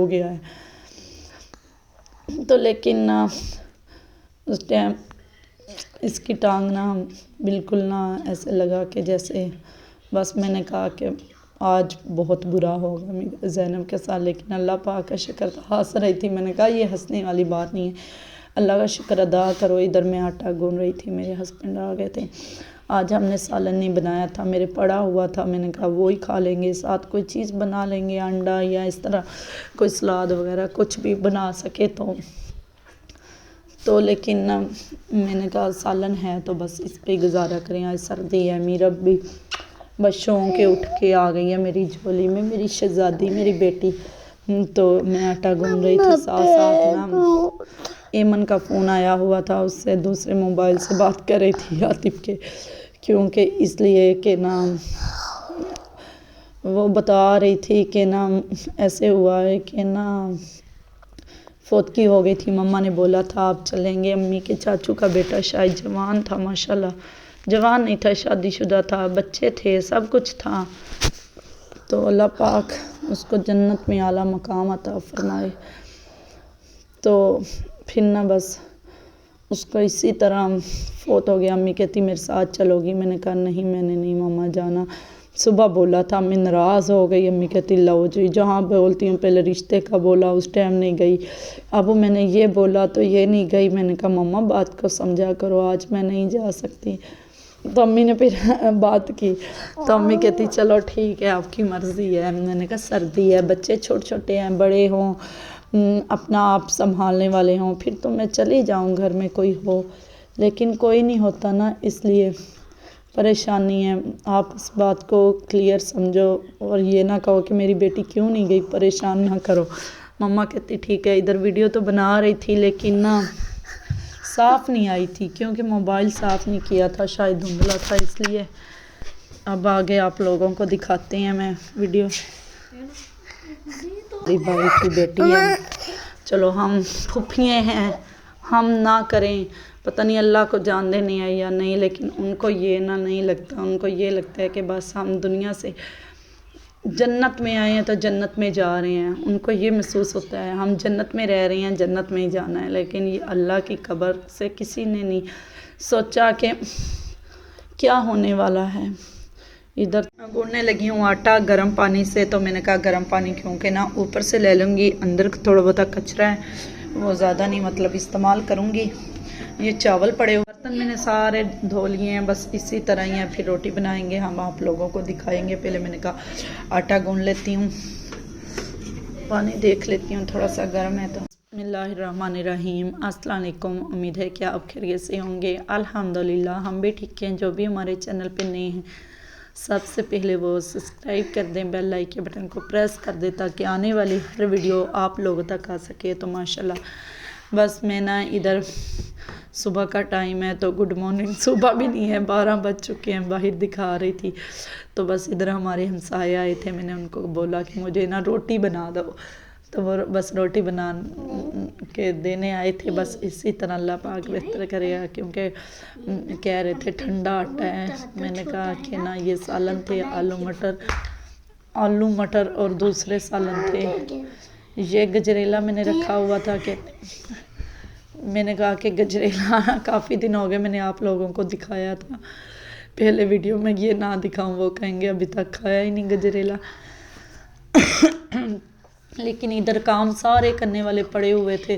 ہو گیا ہے. تو لیکن اس ٹائم اس کی ٹانگ نا بالکل نا ایسے لگا کہ جیسے بس میں نے کہا کہ آج بہت برا ہوگا زینب کے ساتھ. لیکن اللہ پاک کا شکر تھا. ہنس رہی تھی. میں نے کہا یہ ہنسنے والی بات نہیں ہے, اللہ کا شکر ادا کرو. ادھر میں آٹا گون رہی تھی, میرے ہسبینڈ آ گئے تھے. آج ہم نے سالن نہیں بنایا تھا, میرے پڑا ہوا تھا. میں نے کہا وہی کھا لیں گے, ساتھ کوئی چیز بنا لیں گے, انڈا یا اس طرح کوئی سلاد وغیرہ کچھ بھی بنا سکے تو لیکن میں نے کہا سالن ہے تو بس اس پہ گزارا کریں. آج سردی ہے. میرا بھی بس شوق کے اٹھ کے آ گئی ہے میری جھولی میں میری شہزادی, میری بیٹی. تو میں آٹا گون رہی تھی, ساتھ ساتھ نا ایمن کا فون آیا ہوا تھا, اس سے دوسرے موبائل سے بات کر رہی تھی عاطف کے, کیونکہ اس لیے کہ نا وہ بتا رہی تھی کہ نا ایسے ہوا ہے کہ نا فوتگی ہو گئی تھی. مما نے بولا تھا آپ چلیں گے. امی کے چاچو کا بیٹا شاید جوان تھا, ماشاءاللہ جوان نہیں تھا, شادی شدہ تھا, بچے تھے, سب کچھ تھا. تو اللہ پاک اس کو جنت میں اعلیٰ مقام عطا فرمائے. تو پھر نا بس اس کو اسی طرح فوت ہو گیا. امی کہتی میرے ساتھ چلو گی. میں نے کہا نہیں, میں نے نہیں ماما جانا. صبح بولا تھا, امی ناراض ہو گئی. امی کہتی لو جی جہاں بولتی ہوں, پہلے رشتے کا بولا اس ٹائم نہیں گئی, اب میں نے یہ بولا تو یہ نہیں گئی. میں نے کہا ماما بات کو سمجھا کرو, آج میں نہیں جا سکتی. تو امی نے پھر بات کی, تو امی کہتی چلو ٹھیک ہے آپ کی مرضی ہے. میں نے کہا سردی ہے, بچے چھوٹے چھوٹے ہیں, بڑے ہوں, اپنا آپ سنبھالنے والے ہوں, پھر تو میں چلی جاؤں گھر میں کوئی ہو, لیکن کوئی نہیں ہوتا نا, اس لیے پریشانی ہے. آپ اس بات کو کلیئر سمجھو اور یہ نہ کہو کہ میری بیٹی کیوں نہیں گئی, پریشان نہ کرو. مما کہتی ٹھیک ہے. ادھر ویڈیو تو بنا رہی تھی لیکن نا صاف نہیں آئی تھی, کیونکہ موبائل صاف نہیں کیا تھا, شاید دھندلا تھا, اس لیے. اب آگے آپ لوگوں کو دکھاتے ہیں میں ویڈیو. میری بھائی کی بیٹی ہے, چلو ہم پھوپھیے ہیں, ہم نہ کریں, پتہ نہیں اللہ کو جان دینے ہے یا نہیں, لیکن ان کو یہ نہ نہیں لگتا. ان کو یہ لگتا ہے کہ بس ہم دنیا سے جنت میں آئے ہیں تو جنت میں جا رہے ہیں. ان کو یہ محسوس ہوتا ہے ہم جنت میں رہ رہے ہیں, جنت میں ہی جانا ہے. لیکن یہ اللہ کی قبر سے کسی نے نہیں سوچا کہ کیا ہونے والا ہے. ادھر گوندنے لگی ہوں آٹا گرم پانی سے, تو میں نے کہا گرم پانی کیونکہ نا اوپر سے لے لوں گی, اندر تھوڑا بہت کچرا ہے وہ زیادہ نہیں مطلب استعمال کروں گی. یہ چاول پڑے ہوئے, برتن میں نے سارے دھو لیے ہیں, بس اسی طرح ہی ہیں. پھر روٹی بنائیں گے ہم, آپ لوگوں کو دکھائیں گے. پہلے میں نے کہا آٹا گون لیتی ہوں, پانی دیکھ لیتی ہوں تھوڑا سا گرم ہے تو. بسم اللہ الرحمن الرحیم. السلام علیکم, امید ہے کہ آپ خیریت سے ہوں گے. الحمدللہ ہم بھی ٹھیک ہیں. جو بھی ہمارے چینل پہ نئے ہیں سب سے پہلے وہ سبسکرائب کر دیں, بیل آئیکن کے بٹن کو پریس کر دیں تاکہ آنے والی ہر ویڈیو آپ لوگوں تک آ سکے. تو ماشاءاللہ بس میں نا ادھر صبح کا ٹائم ہے تو گڈ مارننگ, صبح بھی نہیں ہے, 12 بج چکے ہیں, باہر دکھا رہی تھی. تو بس ادھر ہمارے ہمسائے آئے تھے, میں نے ان کو بولا کہ مجھے نا روٹی بنا دو, تو وہ بس روٹی بنا کے دینے آئے تھے. بس اسی طرح اللہ پاک بہتر کرے گا, کیونکہ کہہ رہے تھے ٹھنڈا آٹا ہے. میں نے کہا کہ نا یہ سالن تھے, آلو مٹر اور دوسرے سالن تھے. یہ گجریلا میں نے رکھا ہوا تھا کہ میں نے کہا کہ گجریلا کافی دن ہو گئے میں نے آپ لوگوں کو دکھایا تھا پہلے ویڈیو میں, یہ نہ دکھاؤں وہ کہیں گے ابھی تک کھایا ہی نہیں گجریلا. لیکن ادھر کام سارے کرنے والے پڑے ہوئے تھے.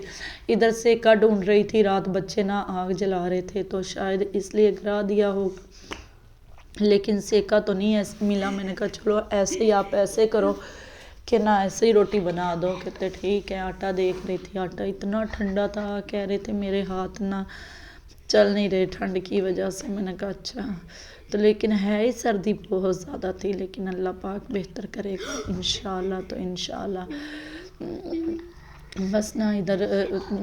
ادھر سیکا ڈھونڈ رہی تھی, رات بچے نا آگ جلا رہے تھے تو شاید اس لیے گرا دیا ہوگا, لیکن سیکا تو نہیں ایسے ملا. میں نے کہا چلو ایسے ہی آپ ایسے کرو کہ نا ایسے ہی روٹی بنا دو. کہتے ٹھیک ہے. آٹا دیکھ رہی تھی, آٹا اتنا ٹھنڈا تھا, کہہ رہے تھے میرے ہاتھ نہ چل نہیں رہے ٹھنڈ کی وجہ سے. میں نے کہا اچھا, تو لیکن ہے ہی سردی بہت زیادہ تھی, لیکن اللہ پاک بہتر کرے گا انشاءاللہ. تو انشاءاللہ بس نا ادھر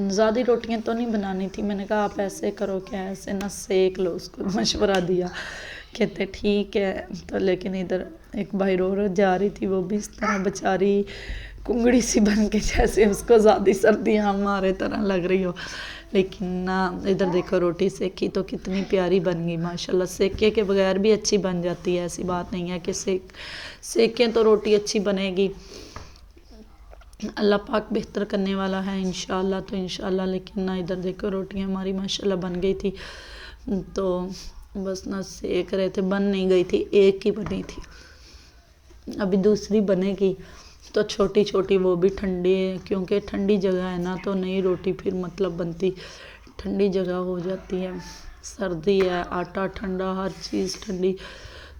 زیادہ روٹیاں تو نہیں بنانی تھی. میں نے کہا آپ ایسے کرو کہ ایسے نہ سیک لو, اس کو مشورہ دیا. کہتے ٹھیک ہے. تو لیکن ادھر ایک بھائی رو جا رہی تھی, وہ بھی اس طرح بیچاری کنگڑی سی بن کے, جیسے اس کو زیادہ سردیاں ہمارے طرح لگ رہی ہو. لیکن نا ادھر دیکھو روٹی سیکی تو کتنی پیاری بن گئی ماشاءاللہ. سیکے کے بغیر بھی اچھی بن جاتی ہے, ایسی بات نہیں ہے کہ سیکیں تو روٹی اچھی بنے گی. اللہ پاک بہتر کرنے والا ہے انشاءاللہ تو انشاءاللہ. لیکن نہ ادھر دیکھو روٹیاں ہماری ماشاءاللہ بن گئی تھی تو بس نہ سیک رہے تھے، بن نہیں گئی تھی، ایک ہی بنی تھی. ابھی دوسری بنے گی تو چھوٹی چھوٹی، وہ بھی ٹھنڈی ہے کیونکہ ٹھنڈی جگہ ہے نا تو نئی روٹی پھر مطلب بنتی، ٹھنڈی جگہ ہو جاتی ہے، سردی ہے، آٹا ٹھنڈا، ہر چیز ٹھنڈی.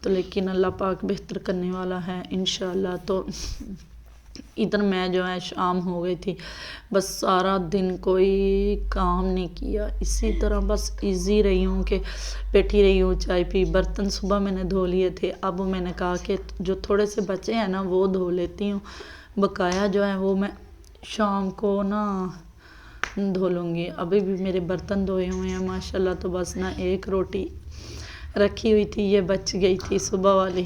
تو لیکن اللہ پاک بہتر کرنے والا ہے انشاءاللہ. تو ادھر میں جو ہے شام ہو گئی تھی، بس سارا دن کوئی کام نہیں کیا، اسی طرح بس ایزی رہی ہوں کہ بیٹھی رہی ہوں، چائے پی. برتن صبح میں نے دھو لیے تھے، اب میں نے کہا کہ جو تھوڑے سے بچے ہیں نا وہ دھو لیتی ہوں، بقایا جو ہے وہ میں شام کو نا دھو لوں گی. ابھی بھی میرے برتن دھوئے ہوئے ہیں ماشاءاللہ. تو بس نا ایک روٹی رکھی ہوئی تھی، یہ بچ گئی تھی صبح والی،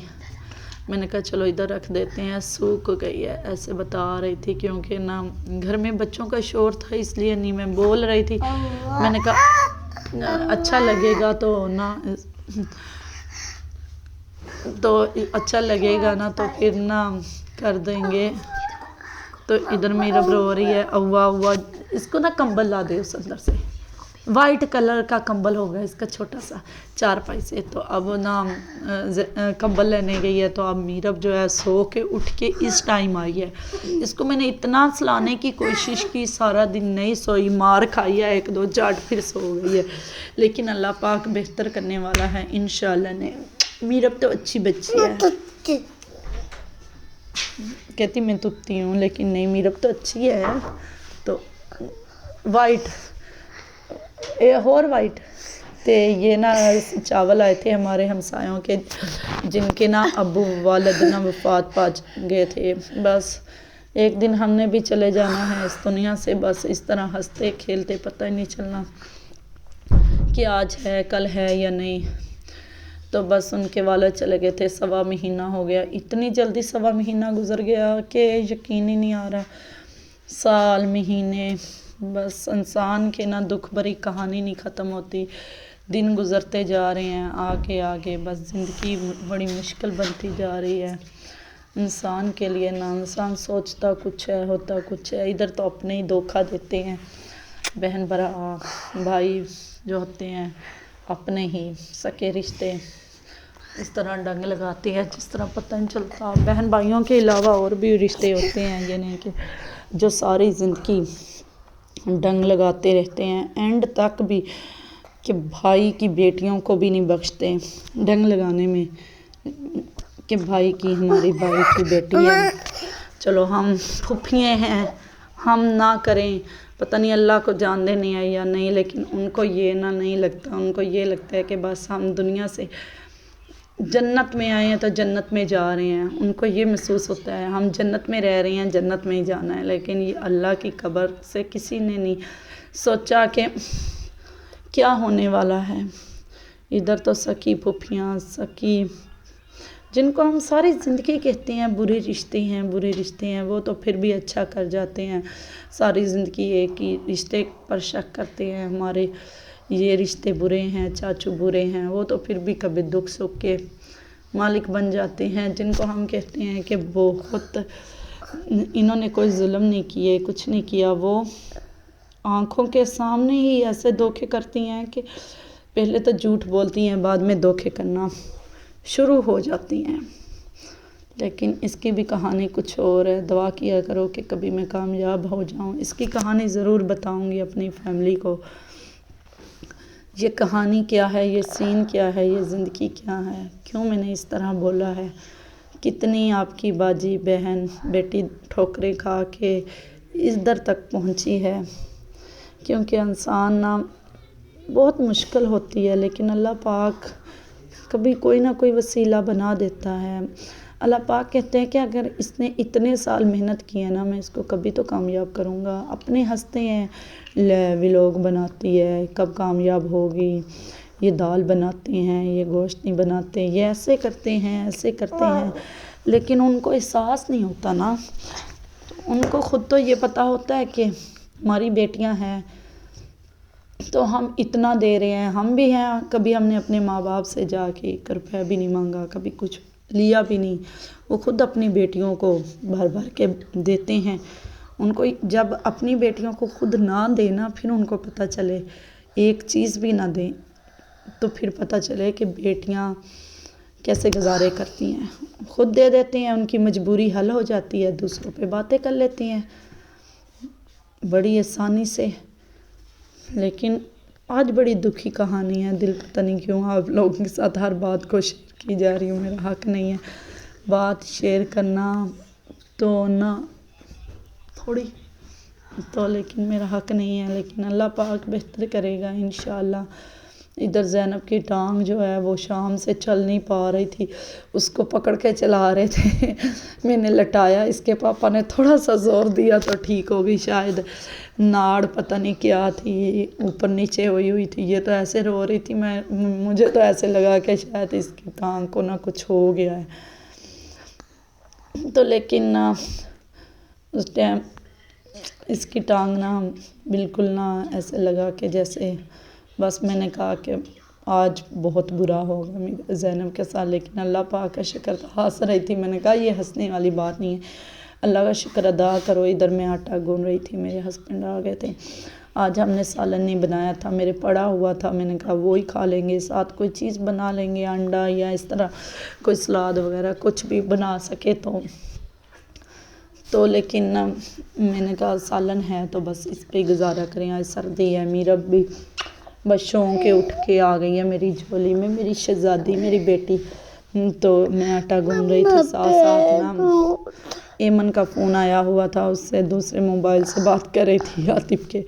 میں نے کہا چلو ادھر رکھ دیتے ہیں، سوکھ گئی ہے ایسے بتا رہی تھی کیونکہ نا گھر میں بچوں کا شور تھا اس لیے نہیں میں بول رہی تھی. میں نے کہا اچھا لگے گا تو نا تو اچھا لگے گا نا تو پھر نا کر دیں گے. تو ادھر میرا رو رہی ہے اوا اوا، اس کو نا کمبل لا دے اس اندر سے، وائٹ کلر کا کمبل ہوگا اس کا چھوٹا سا چارپائی سے. تو اب نا کمبل لینے گئی ہے تو اب میرب جو ہے سو کے اٹھ کے اس ٹائم آئی ہے. اس کو میں نے اتنا سلانے کی کوشش کی، سارا دن نہیں سوئی، مار کھائی ہے ایک دو چاٹ، پھر سو گئی ہے. لیکن اللہ پاک بہتر کرنے والا ہے انشاءاللہ. نے میرب تو اچھی بچی ہے، کہتی میں تتی ہوں، لیکن نہیں میرب تو اچھی ہے. تو وائٹ اور وائٹ تے یہ نا چاول آئے تھے ہمارے ہمسایوں کے جن کے نا ابو والد نا وفات پا گئے تھے. بس ایک دن ہم نے بھی چلے جانا ہے اس دنیا سے، بس اس طرح ہنستے کھیلتے پتہ ہی نہیں چلنا کہ آج ہے کل ہے یا نہیں. تو بس ان کے والد چلے گئے تھے، 1.25 مہینہ ہو گیا، اتنی جلدی 1.25 مہینہ گزر گیا کہ یقین ہی نہیں آ رہا. سال مہینے، بس انسان کے نا دکھ بھری کہانی نہیں ختم ہوتی، دن گزرتے جا رہے ہیں آگے آگے، بس زندگی بڑی مشکل بنتی جا رہی ہے انسان کے لیے. نا انسان سوچتا کچھ ہے ہوتا کچھ ہے، ادھر تو اپنے ہی دھوکہ دیتے ہیں. بہن برا بھائی جو ہوتے ہیں اپنے ہی سکے رشتے اس طرح ڈنگ لگاتے ہیں جس طرح پتہ نہیں چلتا. بہن بھائیوں کے علاوہ اور بھی رشتے ہوتے ہیں، یہ نہیں کہ جو ساری زندگی ڈنگ لگاتے رہتے ہیں اینڈ تک بھی، کہ بھائی کی بیٹیوں کو بھی نہیں بخشتے ڈنگ لگانے میں کہ بھائی کی، ہماری بھائی کی بیٹی ہے. چلو ہم پھوپھیے ہیں، ہم نہ کریں، پتہ نہیں اللہ کو جان دینے ہیں یا نہیں، لیکن ان کو یہ نہ نہیں لگتا، ان کو یہ لگتا ہے کہ بس ہم دنیا سے جنت میں آئے ہیں تو جنت میں جا رہے ہیں. ان کو یہ محسوس ہوتا ہے ہم جنت میں رہ رہے ہیں، جنت میں ہی جانا ہے. لیکن یہ اللہ کی قبر سے کسی نے نہیں سوچا کہ کیا ہونے والا ہے. ادھر تو سکی پھوپھیاں، سکی جن کو ہم ساری زندگی کہتے ہیں برے رشتے ہیں، برے رشتے ہیں، وہ تو پھر بھی اچھا کر جاتے ہیں. ساری زندگی ایک ہی رشتے پر شک کرتے ہیں، ہمارے یہ رشتے برے ہیں، چاچو برے ہیں، وہ تو پھر بھی کبھی دکھ سکھ کے مالک بن جاتے ہیں. جن کو ہم کہتے ہیں کہ بہت انہوں نے کوئی ظلم نہیں کیے، کچھ نہیں کیا، وہ آنکھوں کے سامنے ہی ایسے دھوکے کرتی ہیں کہ پہلے تو جھوٹ بولتی ہیں، بعد میں دھوکے کرنا شروع ہو جاتی ہیں. لیکن اس کی بھی کہانی کچھ اور ہے. دعا کیا کرو کہ کبھی میں کامیاب ہو جاؤں. اس کی کہانی ضرور بتاؤں گی اپنی فیملی کو، یہ کہانی کیا ہے، یہ سین کیا ہے، یہ زندگی کیا ہے، کیوں میں نے اس طرح بولا ہے. کتنی آپ کی باجی بہن بیٹی ٹھوکریں کھا کے اس در تک پہنچی ہے. کیونکہ انسان نا بہت مشکل ہوتی ہے، لیکن اللہ پاک کبھی کوئی نہ کوئی وسیلہ بنا دیتا ہے. اللہ پاک کہتے ہیں کہ اگر اس نے اتنے سال محنت کی ہے نا، میں اس کو کبھی تو کامیاب کروں گا. اپنے ہنستے ہیں، ولاگ بناتی ہے کب کامیاب ہوگی، یہ دال بناتے ہیں، یہ گوشت نہیں بناتے، یہ ایسے کرتے ہیں ایسے کرتے ہیں، لیکن ان کو احساس نہیں ہوتا نا. ان کو خود تو یہ پتہ ہوتا ہے کہ ہماری بیٹیاں ہیں تو ہم اتنا دے رہے ہیں، ہم بھی ہیں. کبھی ہم نے اپنے ماں باپ سے جا کے 1 روپیہ بھی نہیں مانگا، کبھی کچھ لیا بھی نہیں. وہ خود اپنی بیٹیوں کو بھر بھر کے دیتے ہیں ان کو جب اپنی بیٹیوں کو خود نہ دینا پھر ان کو پتہ چلے، ایک چیز بھی نہ دیں تو پھر پتہ چلے کہ بیٹیاں کیسے گزارے کرتی ہیں۔ خود دے دیتے ہیں، ان کی مجبوری حل ہو جاتی ہے، دوسروں پہ باتیں کر لیتی ہیں بڑی آسانی سے۔ لیکن آج بڑی دکھی کہانی ہے، دل پتہ نہیں کیوں آپ لوگوں کے ساتھ ہر بات کو شیئر کی جا رہی ہوں، میرا حق نہیں ہے بات شیئر کرنا تو نہ تھوڑی تو، لیکن میرا حق نہیں ہے، لیکن اللہ پاک بہتر کرے گا انشاءاللہ۔ ادھر زینب کی ٹانگ جو ہے وہ شام سے چل نہیں پا رہی تھی، اس کو پکڑ کے چلا رہے تھے میں نے لٹایا، اس کے پاپا نے تھوڑا سا زور دیا تو ٹھیک ہو گئی، شاید ناڑ پتہ نہیں کیا تھی اوپر نیچے ہوئی تھی، یہ تو ایسے رو رہی تھی، مجھے تو ایسے لگا کہ شاید اس کی ٹانگ کو نہ کچھ ہو گیا ہے تو، لیکن اس ٹائم اس کی ٹانگ نہ بالکل نہ ایسے لگا کہ جیسے، بس میں نے کہا کہ آج بہت برا ہوگا زینب کے ساتھ، لیکن اللہ پاک کا شکر تھا، ہنس رہی تھی، میں نے کہا یہ ہنسنے والی بات نہیں ہے، اللہ کا شکر ادا کرو۔ ادھر میں آٹا گون رہی تھی، میرے ہسبینڈ آ گئے تھے، آج ہم نے سالن نہیں بنایا تھا، میرے پڑا ہوا تھا، میں نے کہا وہی کھا لیں گے، ساتھ کوئی چیز بنا لیں گے، انڈا یا اس طرح کوئی سلاد وغیرہ کچھ بھی بنا سکے تو لیکن میں نے کہا سالن ہے تو بس اس پہ گزارا کریں، آج سردی ہے، میرا بھی بس شوق کے اٹھ کے آ گئی ہے میری جھولی میں میری شہزادی، میری بیٹی، تو میں آٹا گون رہی تھی، ساتھ ساتھ نا ایمن کا فون آیا ہوا تھا، اس سے دوسرے موبائل سے بات کر رہی تھی عاطف کے،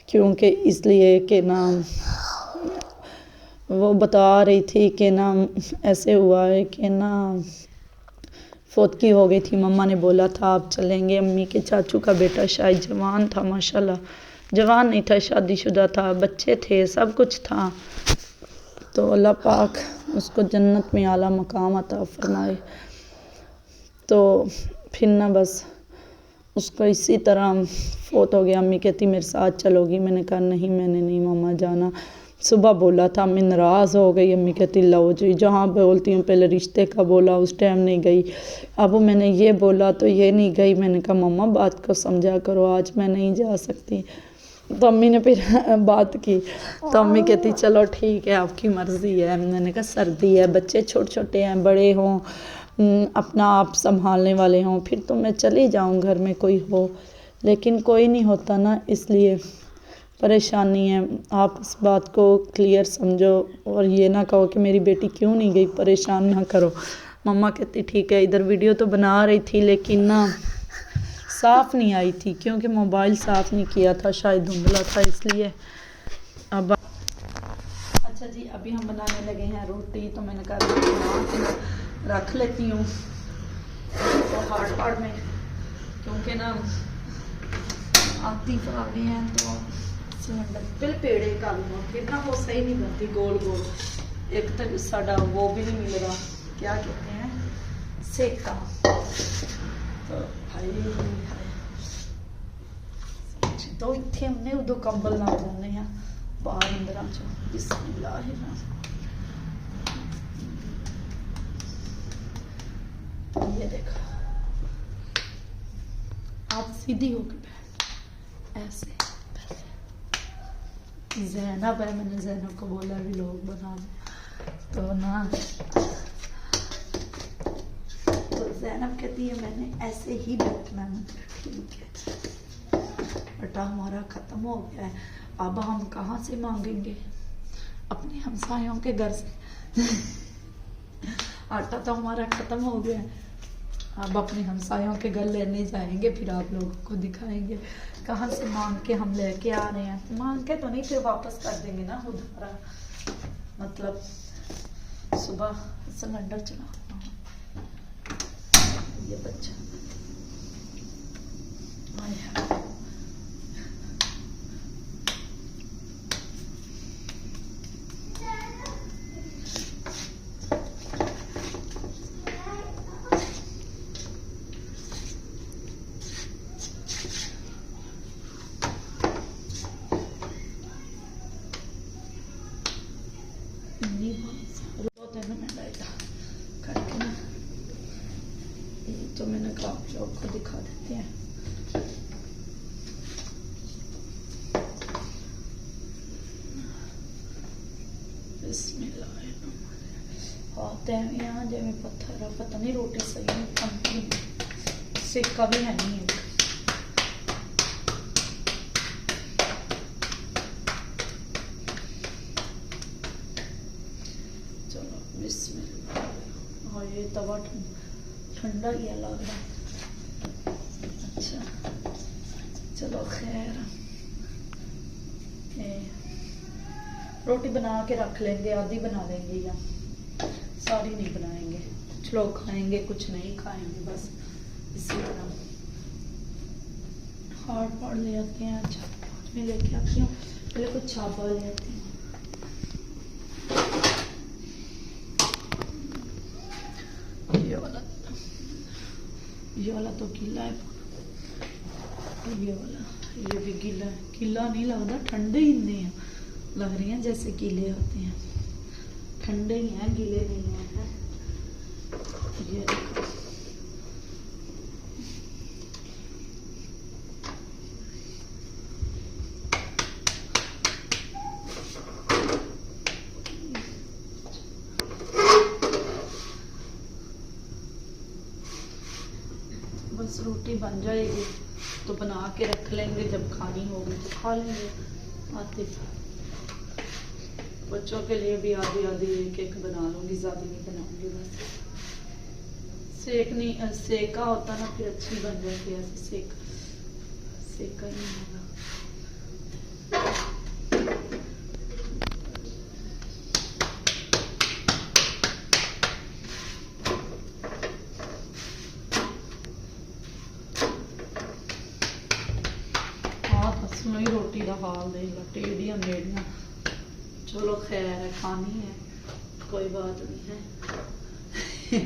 کیونکہ اس لیے کہ نا وہ بتا رہی تھی کہ نا ایسے ہوا ہے کہ نا فوتگی ہو گئی تھی، مما نے بولا تھا آپ چلیں گے، امی کے چاچو کا بیٹا شاید جوان تھا، ماشاءاللہ جوان نہیں تھا، شادی شدہ تھا، بچے تھے، سب کچھ تھا، تو اللہ پاک اس کو جنت میں اعلیٰ مقام عطا فرمائے۔ تو پھر نہ بس اس کو اسی طرح فوت ہو گیا، امی کہتی میرے ساتھ چلو گی، میں نے کہا نہیں میں نے نہیں ماما جانا، صبح بولا تھا، میں ناراض ہو گئی، امی کہتی لو جی جہاں بولتی ہوں، پہلے رشتے کا بولا اس ٹائم نہیں گئی، اب میں نے یہ بولا تو یہ نہیں گئی، میں نے کہا ماما بات کو سمجھا کرو، آج میں نہیں جا سکتی، تو امی نے پھر بات کی، تو امی کہتی چلو ٹھیک ہے آپ کی مرضی ہے، میں نے کہا سردی ہے، بچے چھوٹے چھوٹے ہیں، بڑے ہوں اپنا آپ سنبھالنے والے ہوں پھر تو میں چلی جاؤں گھر میں کوئی ہو، لیکن کوئی نہیں ہوتا نا، اس لیے پریشانی ہے، آپ اس بات کو کلیئر سمجھو اور یہ نہ کہو کہ میری بیٹی کیوں نہیں گئی، پریشان نہ کرو۔ مما کہتی ٹھیک ہے، ادھر ویڈیو تو بنا رہی تھی لیکن نا صاف نہیں آئی تھی، کیونکہ موبائل صاف نہیں کیا تھا، شاید دھندلا تھا اس لیے۔ اب اچھا جی، ابھی ہم بنانے لگے ہیں روٹی، تو میں نے کہا روٹی بنا کے رکھ لیتی ہوں تو ہاٹ میں، کیونکہ نا عاطف آ گئے ہیں تو سلنڈر پل پیڑے کا لوں پھر نا وہ صحیح نہیں بنتی گول گول، ایک تو ساڈا وہ بھی نہیں مل رہا، کیا کہتے ہیں سیکا، تو بھائی تو اتنے ہم نے ادو کمبل نہ بولنے ہیں باہر اندر آ جاؤ، بسم اللہ یہ دیکھو آپ سیدھی ہو کے بیٹھ ایسے، زینب ہے، میں نے زینب کو بولا بھی لوگ بنا دیں تو نا، تو زینب کہتی ہے میں نے ایسے ہی بیٹھنا ہے، ٹھیک ہے، آٹا ہمارا ختم ہو گیا ہے، اب ہم کہاں سے مانگیں گے، اپنے ہمسایوں کے گھر سے، آٹا تو ہمارا ختم ہو گیا ہے، اب اپنے ہمسایوں کے گھر لینے جائیں گے، پھر آپ لوگوں کو دکھائیں گے کہاں سے مانگ کے ہم لے کے آ رہے ہیں، مانگ کے تو نہیں پھر واپس کر دیں گے نا خود ہمارا، مطلب صبح سلنڈر چلا یہ بچہ تو میں نے کہا آپ لوگ کو دکھا دیتے ہیں، تیویاں جی میں پتھر پتہ نہیں روٹی صحیح نہیں کھاتی سیکا بھی ہے نہیں ایک چلو بسم اللہ اور یہ توا ٹھنڈا ہی لگ رہا اچھا چلو خیر روٹی بنا کے رکھ لیں گے آدھی بنا لیں گے یا ساری نہیں بنائیں گے کچھ لوگ کھائیں گے کچھ نہیں کھائیں گے بس اسی طرح ہارڈ پاڑ لے آتے ہیں اچھا میں لے کے آتی ہوں پہلے کچھ چھاپا لے آتی ہوں یہ والا تو گیلا ہے یہ بھی گیلا ہے گیلا نہیں لگتا ٹھنڈے ہی نہیں ہیں لگ رہی ہیں جیسے گیلے ہوتے ہیں ٹھنڈے ہی ہیں گیلے نہیں ہیں یہ دیکھو بس روٹی بن جائے گی تو بنا کے رکھ لیں گے جب کھانی ہوگی تو کھا لیں گے آتے بچوں کے لیے بھی آدھی آدھی ایک ایک بنا لوں گی زیادہ نہیں بناؤں گی بس سیکا ہوتا نا پھر اچھی بن جاتی ہے ایسے سیکا ہی نہیں ہوگا سنوئی روٹی کا حال دیکھ لو ٹیڑیاں میڑیاں چلو خیر ہے کھانی ہے کوئی بات نہیں ہے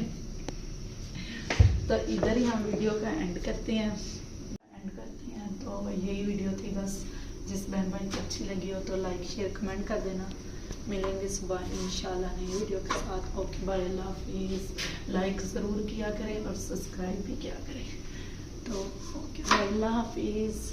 تو ادھر ہی ہم ویڈیو کا اینڈ کرتے ہیں تو یہی ویڈیو تھی بس جس بہن بھائی کو اچھی لگی ہو تو لائک شیئر کمنٹ کر دینا ملیں گے صبح انشاءاللہ نئی ویڈیو کے ساتھ اوکے بائے اللہ حافظ لائک ضرور کیا کریں اور سبسکرائب بھی کیا کریں تو اوکے بائے اللہ حافظ